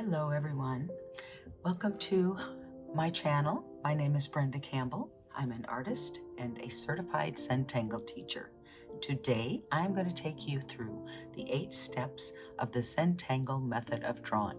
Hello everyone. Welcome to my channel. My name is Brenda Campbell. I'm an artist and a certified Zentangle teacher. Today I'm going to take you through the 8 steps of the Zentangle method of drawing.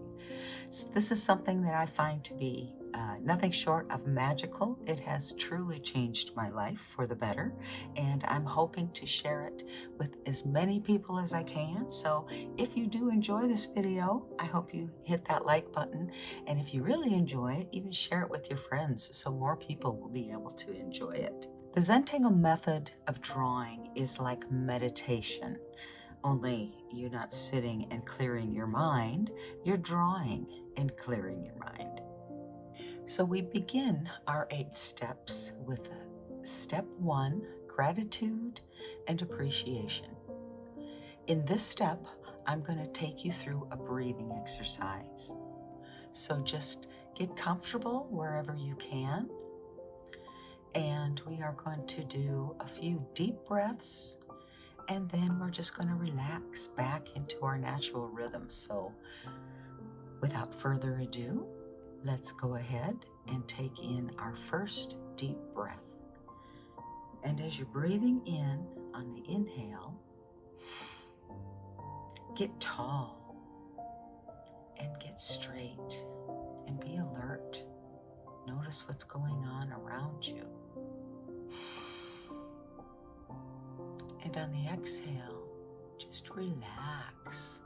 This is something that I find to be nothing short of magical. It has truly changed my life for the better, and I'm hoping to share it with as many people as I can. So if you do enjoy this video, I hope you hit that like button, and if you really enjoy it, even share it with your friends so more people will be able to enjoy it. The Zentangle method of drawing is like meditation, only you're not sitting and clearing your mind, you're drawing and clearing your mind. So we begin our 8 steps with step 1, gratitude and appreciation. In this step, I'm going to take you through a breathing exercise. So just get comfortable wherever you can. And we are going to do a few deep breaths, and then we're just going to relax back into our natural rhythm. So without further ado, let's go ahead and take in our first deep breath. And as you're breathing in on the inhale, get tall and get straight and be alert. Notice what's going on around you. And on the exhale, just relax.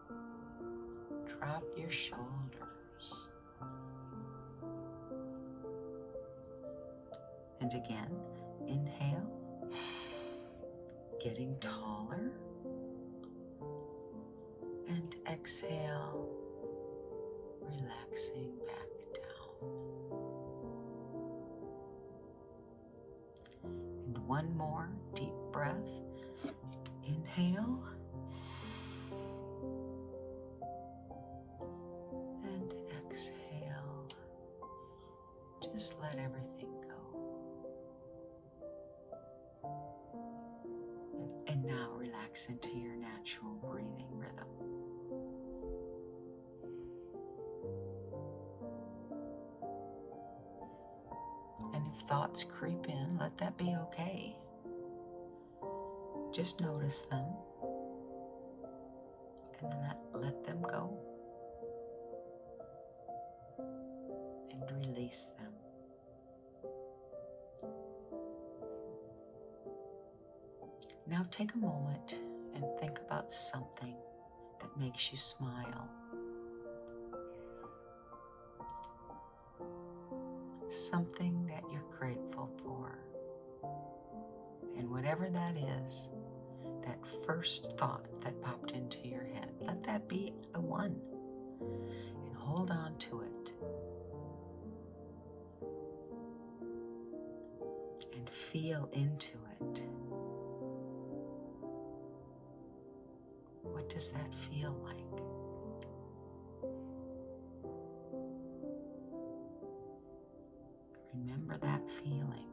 Drop your shoulders. And again, inhale, getting taller. And exhale, relaxing back down. And one more deep breath. Inhale. And exhale. Just let everything go. And now relax into your natural breathing rhythm. And if thoughts creep in, let that be okay. Just notice them and then let them go and release them. Now take a moment and think about something that makes you smile. Something that you're grateful for. And whatever that is, that first thought that popped into your head, let that be the one. And hold on to it. And feel into it. What does that feel like? Remember that feeling.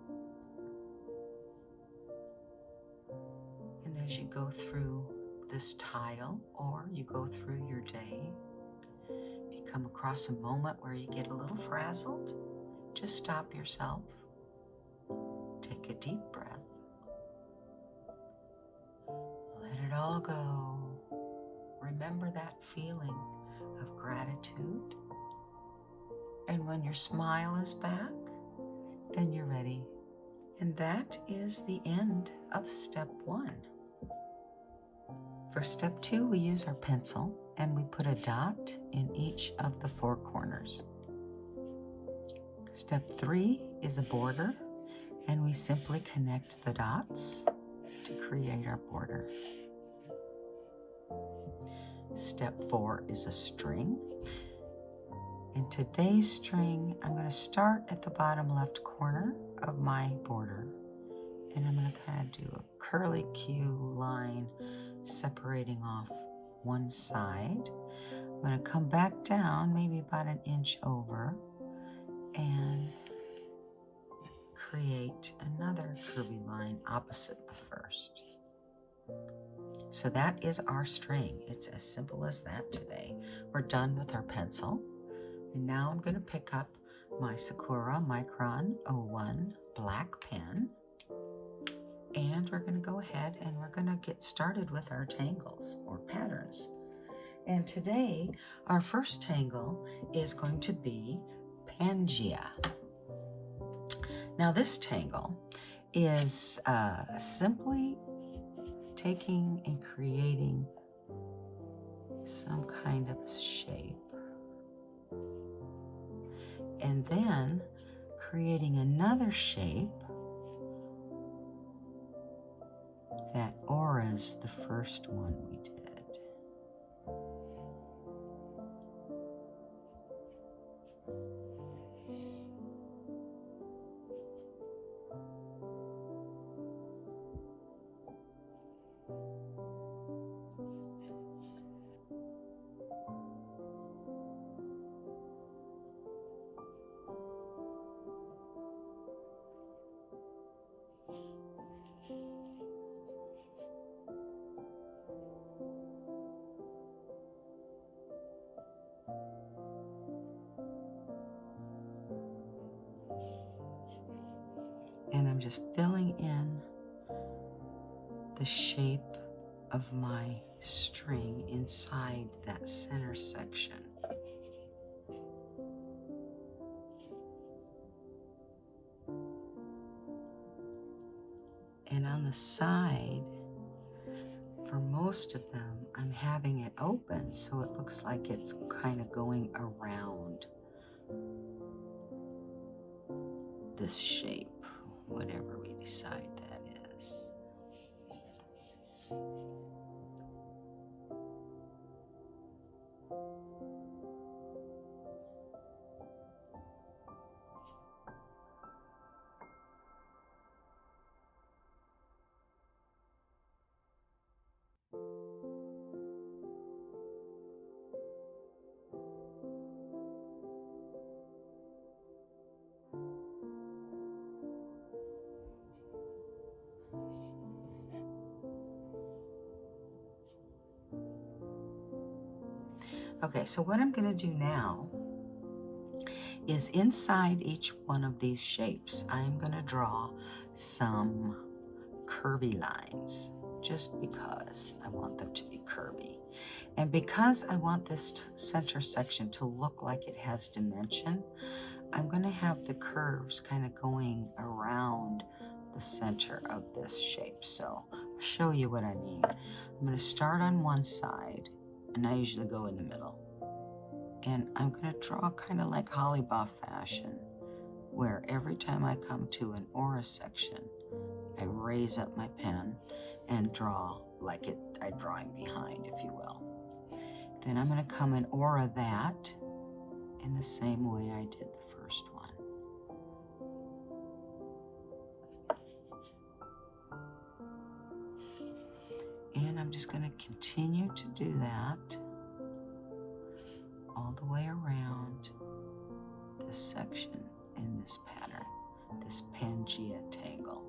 And as you go through this tile, or you go through your day, if you come across a moment where you get a little frazzled, just stop yourself. Take a deep breath. Let it all go. Remember that feeling of gratitude. And when your smile is back, then you're ready. And that is the end of step 1. For step 2, we use our pencil and we put a dot in each of the 4 corners. Step 3 is a border, and we simply connect the dots to create our border. Step 4 is a string. In today's string, I'm going to start at the bottom left corner of my border, and I'm going to kind of do a curly Q line separating off one side. I'm going to come back down maybe about an inch over and create another curvy line opposite the first. So that is our string. It's as simple as that today. We're done with our pencil. And now I'm going to pick up my Sakura Micron 01 black pen, and we're going to go ahead and we're going to get started with our tangles or patterns. And today our first tangle is going to be Pangea. Now this tangle is simply taking and creating some kind of shape, and then creating another shape that aura's the first one we did. And I'm just filling in the shape of my string inside that center section. And on the side, for most of them, I'm having it open so it looks like it's kind of going around this shape, whatever we decide that is. Okay, so what I'm going to do now is inside each one of these shapes, I'm going to draw some curvy lines, just because I want them to be curvy. And because I want this center section to look like it has dimension, I'm going to have the curves kind of going around the center of this shape. So I'll show you what I mean. I'm going to start on one side, and I usually go in the middle. And I'm going to draw kind of like Hollybaugh fashion, where every time I come to an aura section, I raise up my pen and draw like I'm drawing behind, if you will. Then I'm going to come and aura that in the same way I did the first one. And I'm just going to continue to do that all the way around this section in this pattern, this Pangea tangle.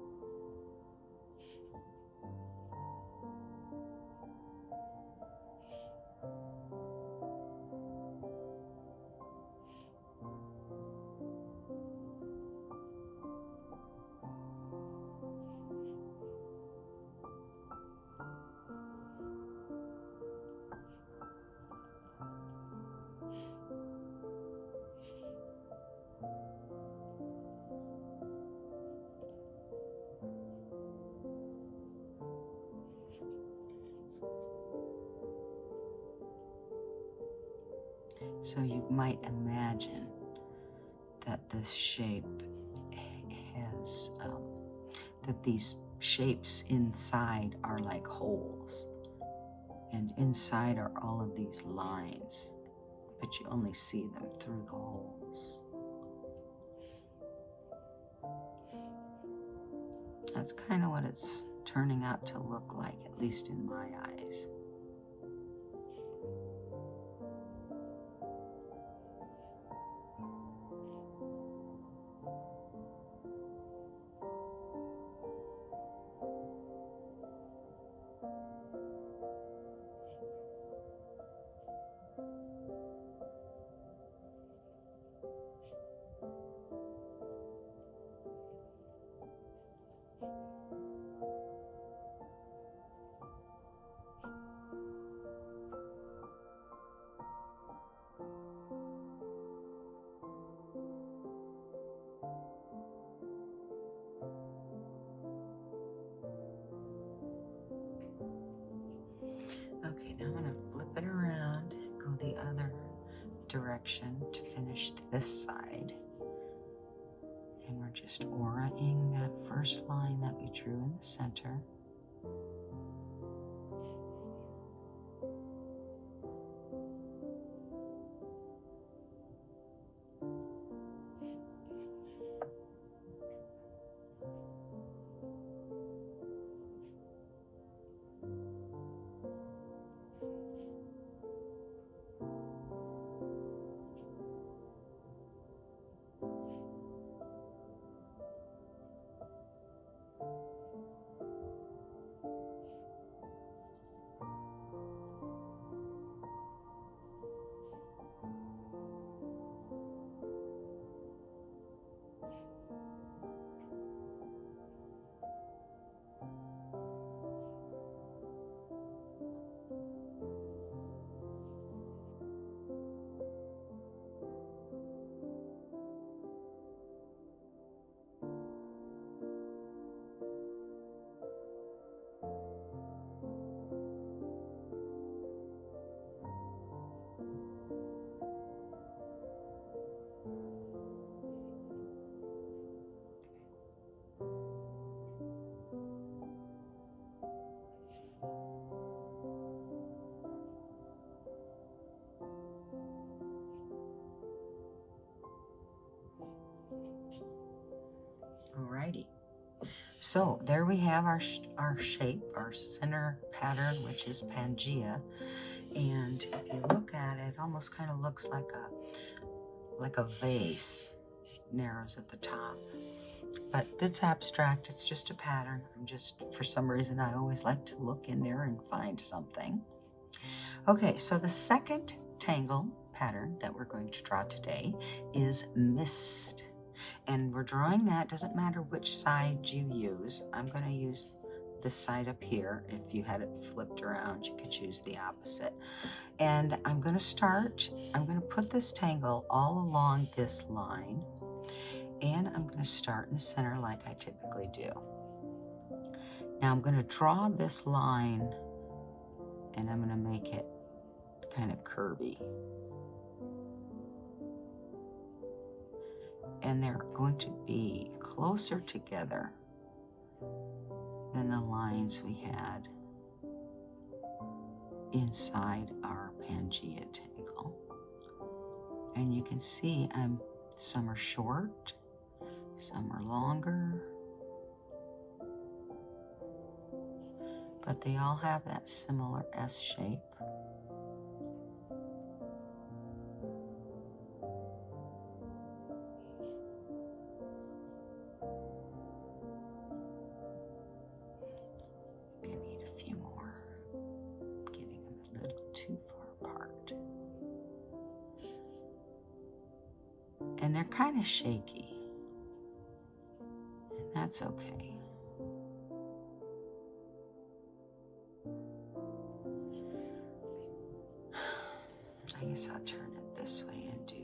So you might imagine that this shape has, that these shapes inside are like holes, and inside are all of these lines, but you only see them through the holes. That's kind of what it's turning out to look like, at least in my eyes. direction to finish this side. And we're just auraing that first line that we drew in the center. Alrighty. So there we have our shape, our center pattern, which is Pangea. And if you look at it, it almost kind of looks like a vase. Narrows at the top. But it's abstract, it's just a pattern. For some reason, I always like to look in there and find something. Okay, so the second tangle pattern that we're going to draw today is Mist. And we're drawing that, doesn't matter which side you use. I'm going to use this side up here. If you had it flipped around, you could choose the opposite. And I'm going to put this tangle all along this line. And I'm going to start in the center like I typically do. Now I'm going to draw this line and I'm going to make it kind of curvy. And they're going to be closer together than the lines we had inside our Pangea tangle. And you can see some are short, some are longer, but they all have that similar S shape. I need a few more. I'm getting them a little too far apart. And they're kind of shaky, and that's okay. I guess I'll turn it this way and do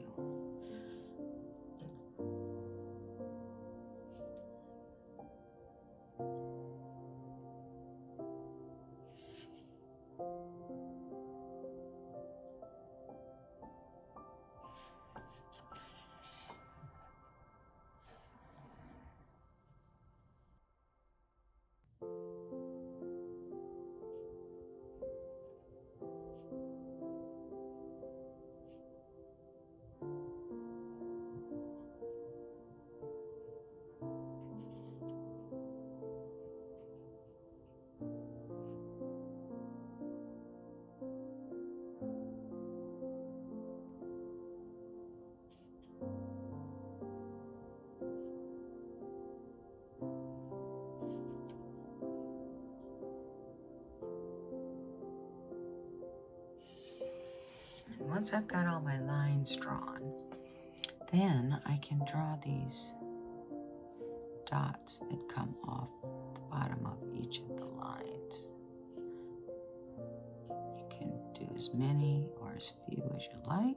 once I've got all my lines drawn, then I can draw these dots that come off the bottom of each of the lines. You can do as many or as few as you like.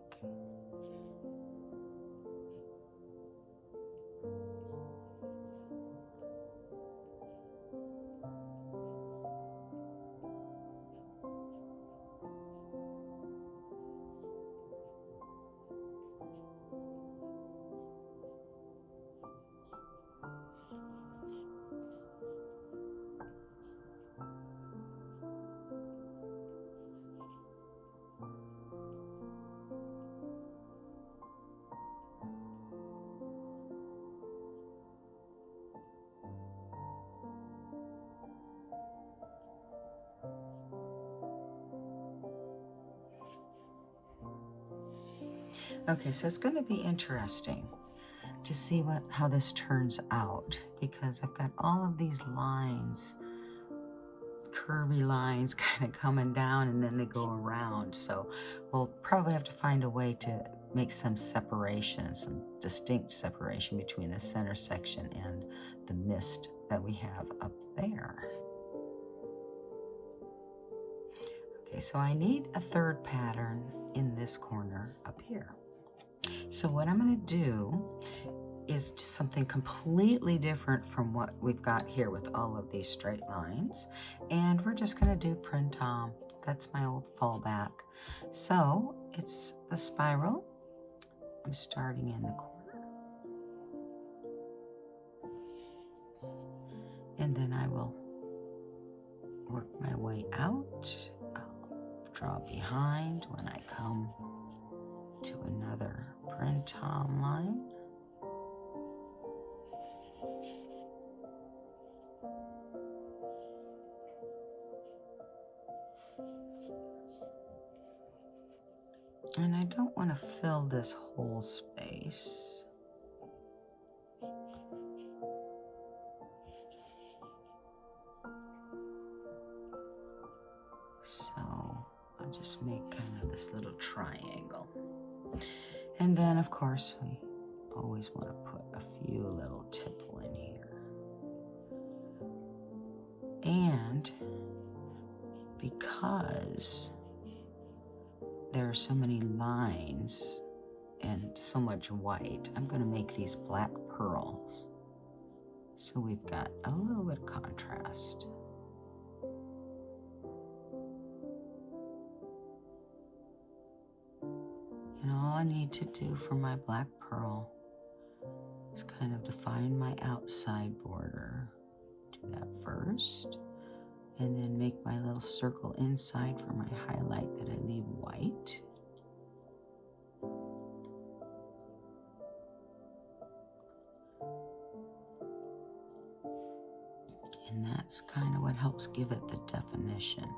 Okay, so it's going to be interesting to see how this turns out, because I've got all of these lines, curvy lines kind of coming down, and then they go around. So we'll probably have to find a way to make some separation, some distinct separation between the center section and the mist that we have up there. Okay, so I need a third pattern in this corner up here. So what I'm going to do is something completely different from what we've got here with all of these straight lines. And we're just going to do printom. That's my old fallback. So it's the spiral. I'm starting in the corner. And then I will work my way out. I'll draw behind when I come to another printom line. And I don't want to fill this whole space. So I'll just make kind of this little triangle. And then, of course, we always want to put a few little tipple in here. And because there are so many lines and so much white, I'm going to make these black pearls. So we've got a little bit of contrast. And all I need to do for my black pearl is kind of define my outside border. Do that first. And then make my little circle inside for my highlight that I leave white. And that's kind of what helps give it the definition.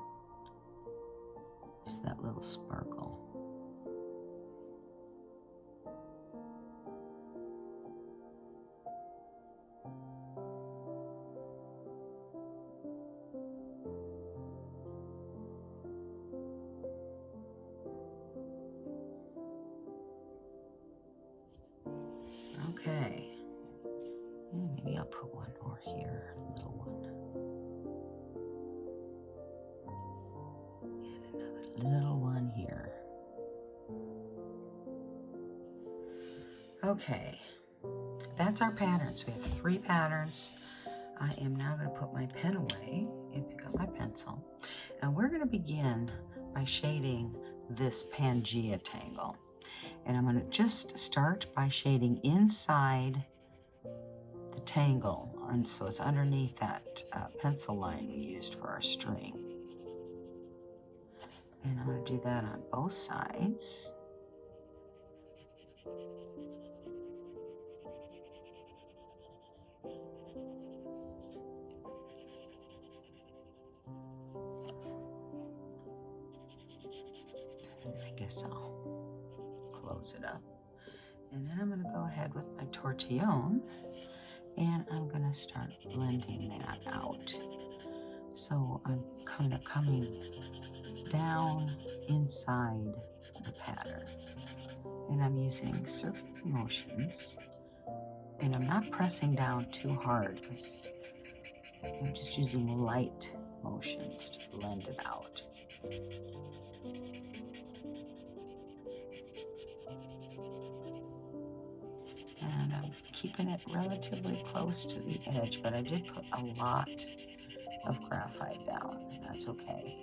It's that little sparkle. Okay, and maybe I'll put one more here, a little one. And another little one here. Okay, that's our patterns. We have 3 patterns. I am now going to put my pen away and pick up my pencil. And we're going to begin by shading this Pangea tangle. And I'm going to just start by shading inside the tangle, and so it's underneath that pencil line we used for our string. And I'm going to do that on both sides. I guess I'll close it up. And then I'm going to go ahead with my tortillon, and I'm going to start blending that out. So I'm kind of coming down inside the pattern. And I'm using circular motions. And I'm not pressing down too hard because I'm just using light motions to blend it out. And I'm keeping it relatively close to the edge, but I did put a lot of graphite down, and that's okay.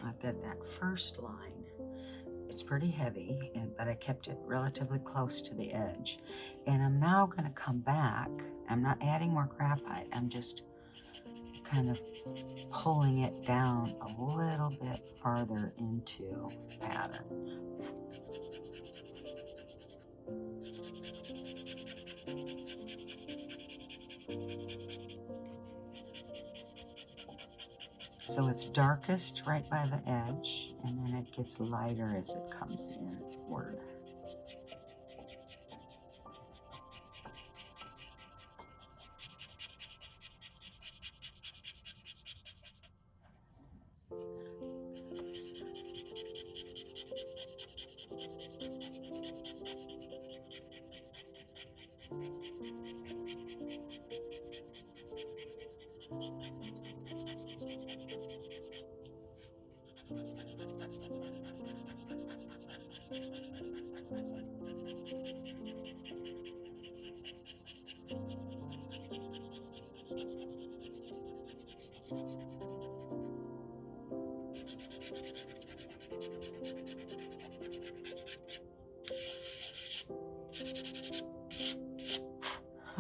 I've got that first line. It's pretty heavy, but I kept it relatively close to the edge. And I'm now going to come back. I'm not adding more graphite. I'm just kind of pulling it down a little bit farther into the pattern. So it's darkest right by the edge, and then it gets lighter as it comes inward.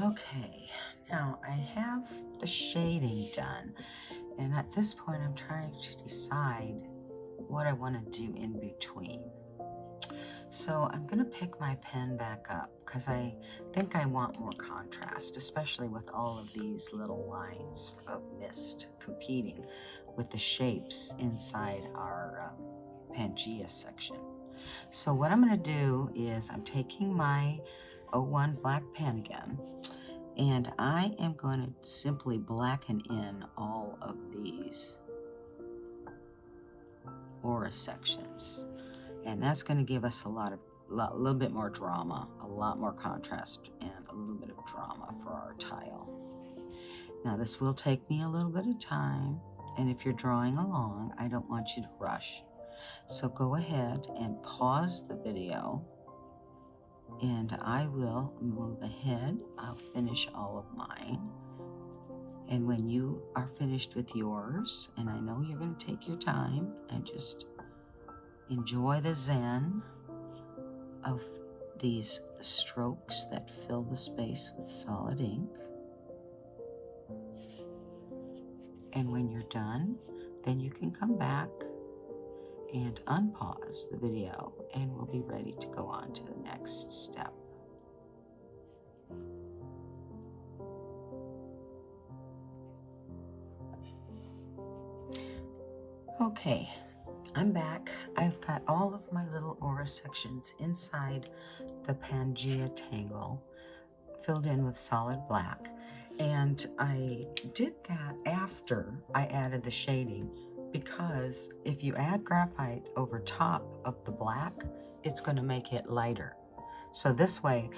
Okay, now I have the shading done, and at this point I'm trying to decide what I want to do in between. So I'm going to pick my pen back up because I think I want more contrast, especially with all of these little lines of mist competing with the shapes inside our Pangea section. So what I'm going to do is I'm taking my 01 black pen again, and I am going to simply blacken in all of these aura sections. And that's going to give us a little bit more drama, a lot more contrast, and a little bit of drama for our tile. Now this will take me a little bit of time, and if you're drawing along, I don't want you to rush. So go ahead and pause the video, and I will move ahead. I'll finish all of mine. And when you are finished with yours, and I know you're going to take your time and just enjoy the zen of these strokes that fill the space with solid ink. And when you're done, then you can come back and unpause the video, and we'll be ready to go on to the next step. Okay, I'm back. I've got all of my little aura sections inside the Pangea tangle filled in with solid black, and I did that after I added the shading, because if you add graphite over top of the black, it's going to make it lighter. So this way,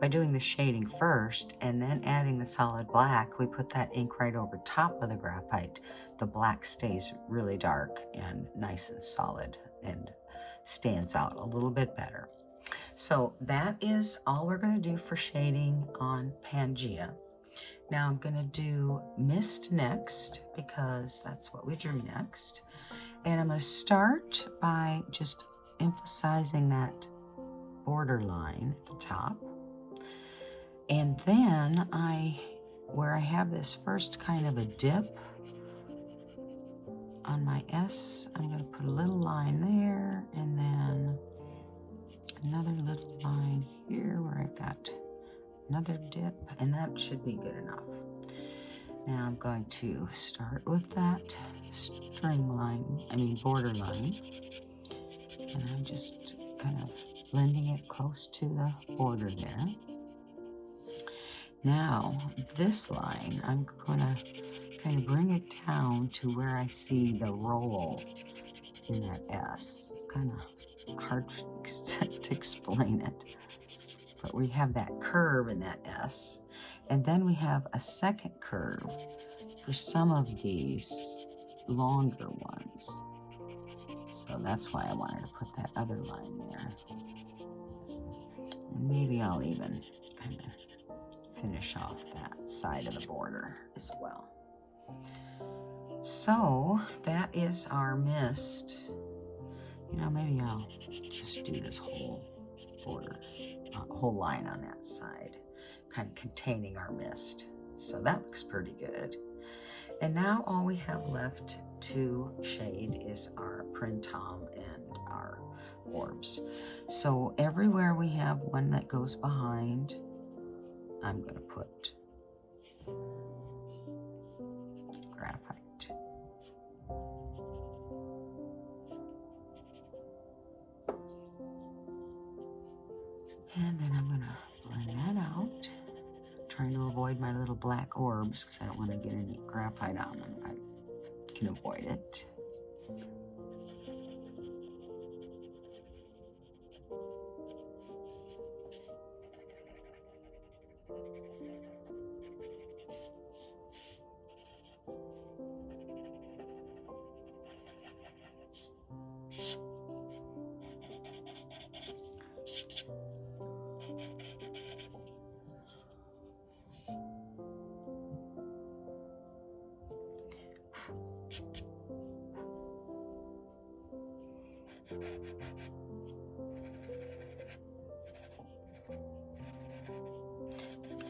by doing the shading first and then adding the solid black, we put that ink right over top of the graphite. The black stays really dark and nice and solid and stands out a little bit better. So that is all we're going to do for shading on Pangea. Now I'm going to do mist next, because that's what we drew next. And I'm going to start by just emphasizing that border line at the top. And then where I have this first kind of a dip on my S, I'm going to put a little line there, and then another little line here where I've got another dip, and that should be good enough. Now I'm going to start with that border line, and I'm just kind of blending it close to the border there. Now this line, I'm going to kind of bring it down to where I see the roll in that S. It's kind of hard to explain it, but we have that curve in that S, and then we have a second curve for some of these longer ones. So that's why I wanted to put that other line there. And maybe I'll even kind of finish off that side of the border as well. So that is our mist. You know, maybe I'll just do this whole border, whole line on that side, kind of containing our mist. So that looks pretty good. And now all we have left to shade is our printemps and our orbs. So everywhere we have one that goes behind, I'm going to put graphite. And then I'm going to blend that out, trying to avoid my little black orbs because I don't want to get any graphite on them if I can avoid it.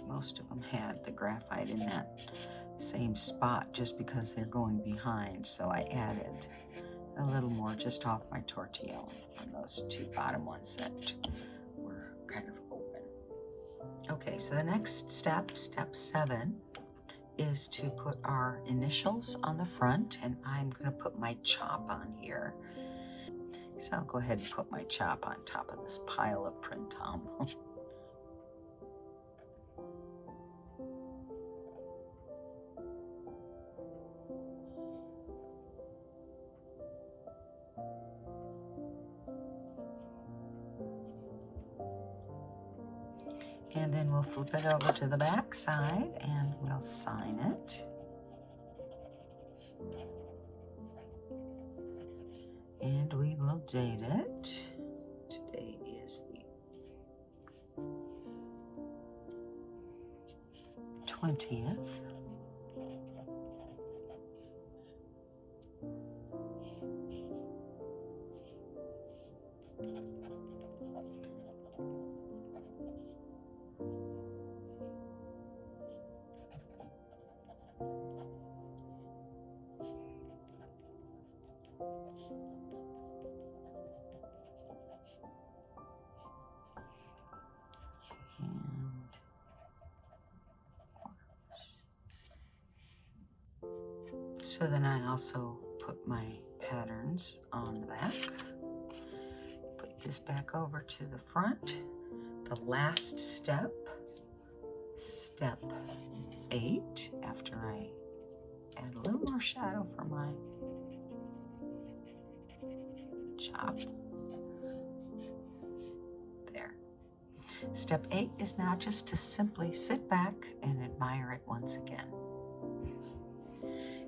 Most of them had the graphite in that same spot just because they're going behind, so I added a little more just off my tortilla on those two bottom ones that were kind of open. Okay, so the next step, step 7, is to put our initials on the front, and I'm going to put my chop on here. So I'll go ahead and put my chop on top of this pile of printemps. And then we'll flip it over to the back side and we'll sign it. And we will date it. Today is the 20th. So then I also put my patterns on the back. Put this back over to the front. The last step, step 8, after I add a little more shadow for my chop. There. Step 8 is now just to simply sit back and admire it once again.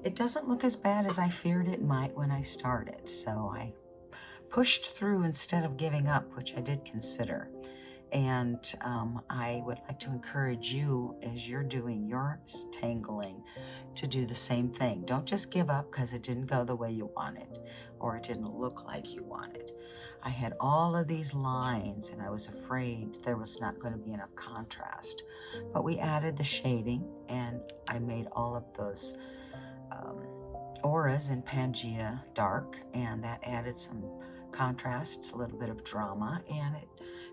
It doesn't look as bad as I feared it might when I started, so I pushed through instead of giving up, which I did consider. And I would like to encourage you, as you're doing your tangling, to do the same thing. Don't just give up because it didn't go the way you wanted or it didn't look like you wanted. I had all of these lines and I was afraid there was not going to be enough contrast. But we added the shading and I made all of those auras in Pangea dark, and that added some contrasts, a little bit of drama, and it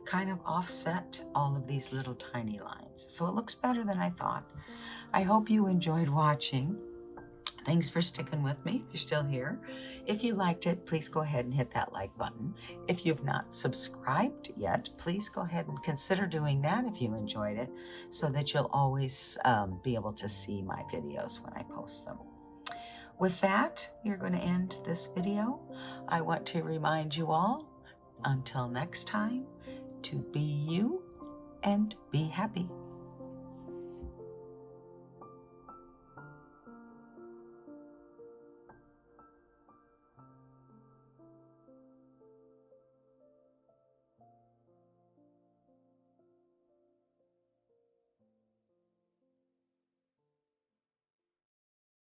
kind of offset all of these little tiny lines. So it looks better than I thought. I hope you enjoyed watching. Thanks for sticking with me if you're still here. If you liked it, please go ahead and hit that like button. If you've not subscribed yet, please go ahead and consider doing that if you enjoyed it, so that you'll always be able to see my videos when I post them. With that, we're going to end this video. I want to remind you all, until next time, to be you and be happy.